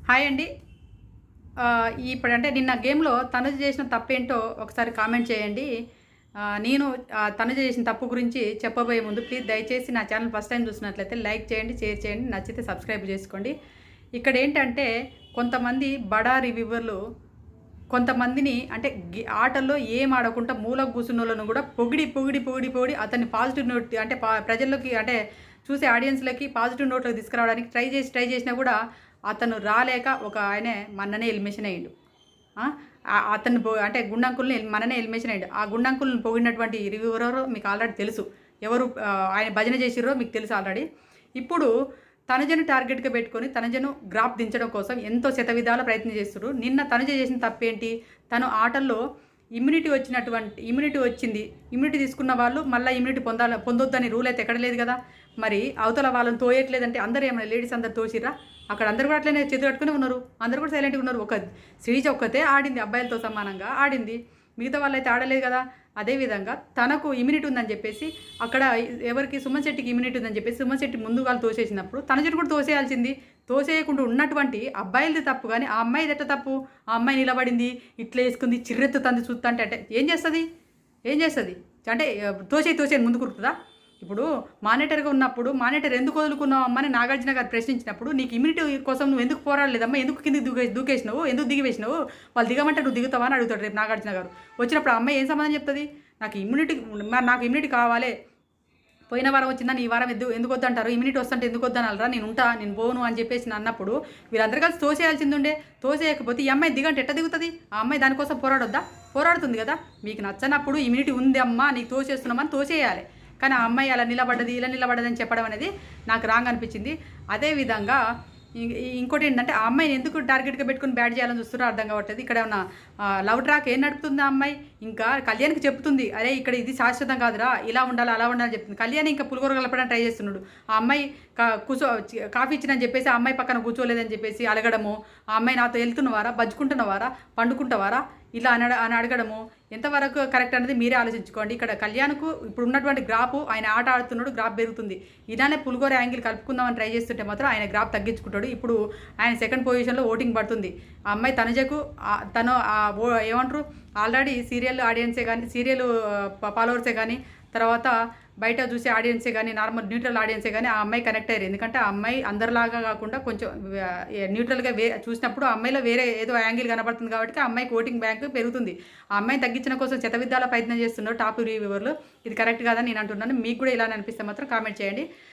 Hi అండి. ఇప్పుడంటే నిన్న గేమ్‌లో తనుజ చేసిన తప్పేంటో ఒకసారి కామెంట్ చేయండి. నేను తనుజ చేసిన తప్పు గురించి చెప్పబోయే ముందు ప్లీజ్ దయచేసి నా ఛానల్ ఫస్ట్ టైం చూసినట్లయితే లైక్ చేయండి, షేర్ చేయండి, నచ్చితే సబ్స్క్రైబ్ చేసుకోండి. ఇక్కడేంటంటే కొంతమంది బడా రివ్యూవర్లు కొంతమందిని అంటే ఆటల్లో ఏం ఆడకుండా మూలకు కూర్చున్నోళ్ళను కూడా పొగిడి అతన్ని పాజిటివ్ నోట్ అంటే ప్రజల్లోకి అంటే చూసే ఆడియన్స్‌లకి పాజిటివ్ నోట్‌లోకి తీసుకురావడానికి ట్రై చేసినా కూడా అతను రాలేక ఒక ఆయనే మొన్ననే ఎలిమినేషన్ అయ్యిండు. అతను అంటే గుండంకుల్ని మననే ఎలిమినేషన్ అయ్యిండు. ఆ గుండంకుల్ని పొగిడినటువంటి రివ్యూవర్ ఎవరో మీకు ఆల్రెడీ తెలుసు. ఎవరు ఆయన భజన చేసిర్రో మీకు తెలుసు ఆల్రెడీ. ఇప్పుడు తనుజను టార్గెట్‌గా పెట్టుకొని తనుజను గ్రాఫ్ దించడం కోసం ఎంతో శతవిధాల ప్రయత్నం చేస్తుర్రు. నిన్న తనుజ చేసిన తప్పేంటి? తను ఆటల్లో ఇమ్యూనిటీ వచ్చింది. ఇమ్యూనిటీ తీసుకున్న వాళ్ళు మళ్ళీ ఇమ్యూనిటీ పొందొద్దని రూల్ అయితే ఎక్కడ లేదు కదా. మరి అవతల వాళ్ళని తోయట్లేదంటే అందరూ ఏమైనా లేడీస్ అందరు తోసిర్రా? అక్కడ అందరూ కూడా అట్లనే చేతులు కట్టుకుని ఉన్నారు. అందరూ కూడా సైలెంట్గా ఉన్నారు. ఒక శ్రీజ ఒక్కతే ఆడింది, అబ్బాయిలతో సమానంగా ఆడింది. మిగతా వాళ్ళైతే ఆడలేదు కదా. అదేవిధంగా తనకు ఇమ్యూనిటీ ఉందని చెప్పేసి అక్కడ ఎవరికి సుమన్ శెట్టికి ఇమ్యూనిటీ ఉందని చెప్పేసి సుమన్ శెట్టి ముందు వాళ్ళు తోసేసినప్పుడు తనజుడు కూడా తోసేయాల్సింది. తోసేయకుండా ఉన్నటువంటి అబ్బాయిలది తప్పు. కానీ ఆ అమ్మాయిది ఎట్ట తప్పు? ఆ అమ్మాయి నిలబడింది, ఇట్లా వేసుకుంది, చిర్రెత్తుతంది చూస్తా అంటే ఏం చేస్తుంది? అంటే తోసేయి ముందు కురుతుందా? ఇప్పుడు మానిటర్గా ఉన్నప్పుడు మానిటర్ ఎందుకు వదులుకున్నావు అమ్మని నాగార్జున గారు ప్రశ్నించినప్పుడు నీకు ఇమ్యూనిటీ కోసం నువ్వు ఎందుకు పోరాడలేదమ్మా, ఎందుకు కింద దూకేసినావు, ఎందుకు దిగివేసినావు, వాళ్ళు దిగమంటే నువ్వు దిగుతావా అని అడుగుతాడు రేపు నాగార్జున గారు. వచ్చినప్పుడు ఆ అమ్మాయి ఏం సమాధానం చెప్తుంది? నాకు ఇమ్యూనిటీ కావాలి, పోయిన వారం వచ్చిందని ఈ వారం ఎందుకు వద్దంటారు, ఇమ్యూనిటీ వస్తుంటే ఎందుకు వద్దనరా, నేను పోను అని చెప్పేసి అన్నప్పుడు వీళ్ళందరూ కలిసి తోసేయాల్సింది ఉండే. తోసేయకపోతే ఈ అమ్మాయి దిగంటే ఎట్ట దిగుతుంది? ఆ అమ్మాయి దానికోసం పోరాడుతుంది కదా. మీకు నచ్చనప్పుడు ఇమ్యూనిటీ ఉంది అమ్మా నీకు తోసేస్తున్నామని తోసేయాలి. కానీ ఆ అమ్మాయి అలా ఇలా నిలబడ్డదని చెప్పడం అనేది నాకు రాంగ్ అనిపించింది. అదేవిధంగా ఇంకోటి ఏంటంటే ఆ అమ్మాయిని ఎందుకు టార్గెట్గా పెట్టుకుని బ్యాట్ చేయాలని చూస్తున్నారో అర్థం కావట్లేదు. ఇక్కడ ఏమన్నా లవ్ ట్రాక్ ఏం నడుపుతుంది ఆ అమ్మాయి? ఇంకా కళ్యాణ్కి చెప్తుంది, అరే ఇక్కడ ఇది శాశ్వతం కాదురా, ఇలా ఉండాలి అలా ఉండాలని చెప్తుంది. కళ్యాణ్ ఇంకా పులిగోర కలపడానికి ట్రై చేస్తున్నాడు. ఆ అమ్మాయి కాఫీ ఇచ్చినని చెప్పేసి ఆ అమ్మాయి పక్కన కూర్చోలేదని చెప్పేసి అడగడము, ఆ అమ్మాయి నాతో వెళ్తున్నవారా, బజ్జుకుంటున్నవారా, పండుకుంటవారా, ఇలా అని అడగడము ఎంతవరకు కరెక్ట్ అనేది మీరే ఆలోచించుకోండి. ఇక్కడ కళ్యాణ్కు ఇప్పుడు ఉన్నటువంటి గ్రాఫ్, ఆయన ఆట ఆడుతున్నాడు, గ్రాఫ్ పెరుగుతుంది. ఇలానే పులిగోర యాంగిల్ కలుపుకుందామని ట్రై చేస్తుంటే మాత్రం ఆయన గ్రాఫ్ తగ్గించుకుంటాడు. ఇప్పుడు ఆయన సెకండ్ పొజిషన్లో ఓటింగ్ పడుతుంది. ఆ అమ్మాయి తనుజకు తను ఏమంటారు ఆల్రెడీ సీరియల్ ఆడియన్సే కానీ, సీరియల్ ఫాలోవర్సే కానీ, తర్వాత బయట చూసే ఆడియన్సే కానీ, నార్మల్ న్యూట్రల్ ఆడియన్సే కానీ ఆ అమ్మాయి కనెక్ట్ అయ్యారు. ఎందుకంటే ఆ అమ్మాయి అందరిలాగా కాకుండా కొంచెం న్యూట్రల్గా చూసినప్పుడు ఆ అమ్మాయిలో వేరే ఏదో యాంగిల్ కనబడుతుంది కాబట్టి ఆ అమ్మాయికి ఓటింగ్ బ్యాంక్ పెరుగుతుంది. ఆ అమ్మాయిని తగ్గించిన కోసం శతవిధాల ప్రయత్నం చేస్తున్నారు టాప్ రివ్యూవర్లు. ఇది కరెక్ట్ కాదని నేను అంటున్నాను. మీకు కూడా ఇలా అనిపిస్తే మాత్రం కామెంట్ చేయండి.